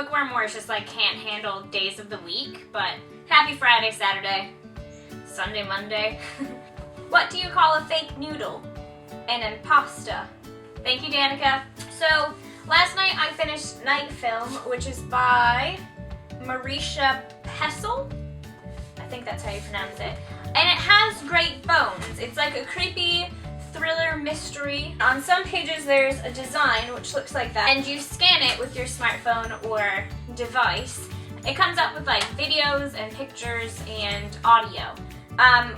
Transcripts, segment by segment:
Bookworm Wars just like can't handle days of the week, but happy Friday, Saturday, Sunday, Monday. What do you call a fake noodle? An impasta. Thank you, Danica. So, last night I finished Night Film, which is by Marisha Pessel. I think that's how you pronounce it. And it has great bones. It's like a creepy thriller mystery. On some pages there's a design which looks like that, and you scan it with your smartphone or device. It comes up with like videos and pictures and audio,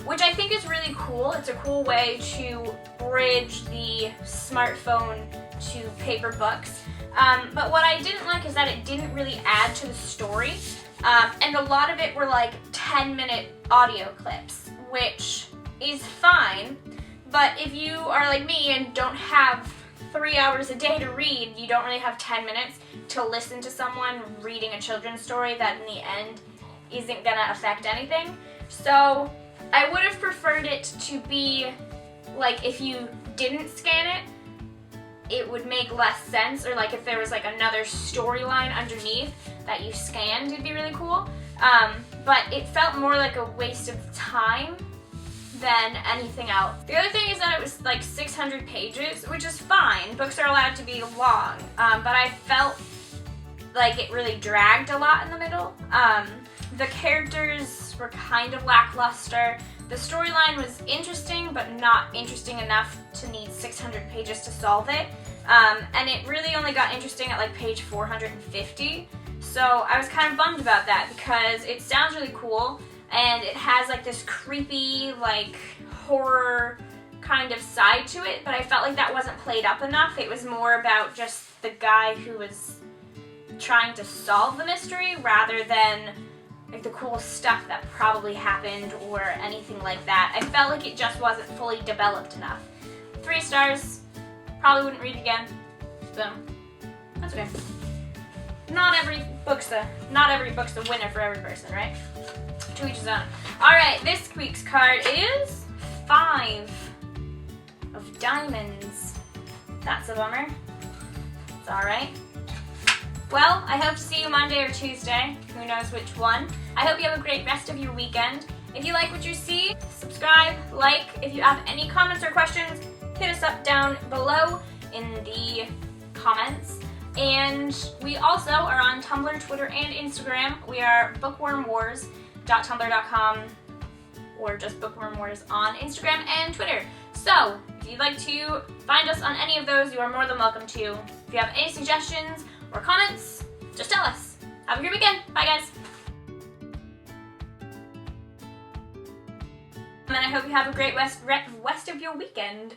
which I think is really cool. It's a cool way to bridge the smartphone to paper books. But what I didn't like is that it didn't really add to the story, and a lot of it were like 10-minute audio clips, which is fine. But if you are like me and don't have 3 hours a day to read, you don't really have 10 minutes to listen to someone reading a children's story that in the end isn't gonna affect anything. So I would have preferred it to be like, if you didn't scan it, it would make less sense, or like if there was like another storyline underneath that you scanned, it'd be really cool. But it felt more like a waste of time than anything else. The other thing is that it was like 600 pages, which is fine. Books are allowed to be long, but I felt like it really dragged a lot in the middle. The characters were kind of lackluster. The storyline was interesting, but not interesting enough to need 600 pages to solve it. And it really only got interesting at like page 450. So I was kind of bummed about that, because it sounds really cool, and it has like this creepy, like horror kind of side to it, but I felt like that wasn't played up enough. It was more about just the guy who was trying to solve the mystery rather than like the cool stuff that probably happened or anything like that. I felt like it just wasn't fully developed enough. 3 stars, probably wouldn't read it again, so that's okay. Not every book's a winner for every person, right? To each his own. Alright, this week's card is 5 of diamonds. That's a bummer. It's alright. Well, I hope to see you Monday or Tuesday. Who knows which one. I hope you have a great rest of your weekend. If you like what you see, subscribe, like. If you have any comments or questions, hit us up down below in the comments. And we also are on Tumblr, Twitter, and Instagram. We are bookwormwars.tumblr.com, or just Bookworm Wars on Instagram and Twitter. So, if you'd like to find us on any of those, you are more than welcome to. If you have any suggestions or comments, just tell us. Have a great weekend. Bye, guys. And I hope you have a great rest of your weekend.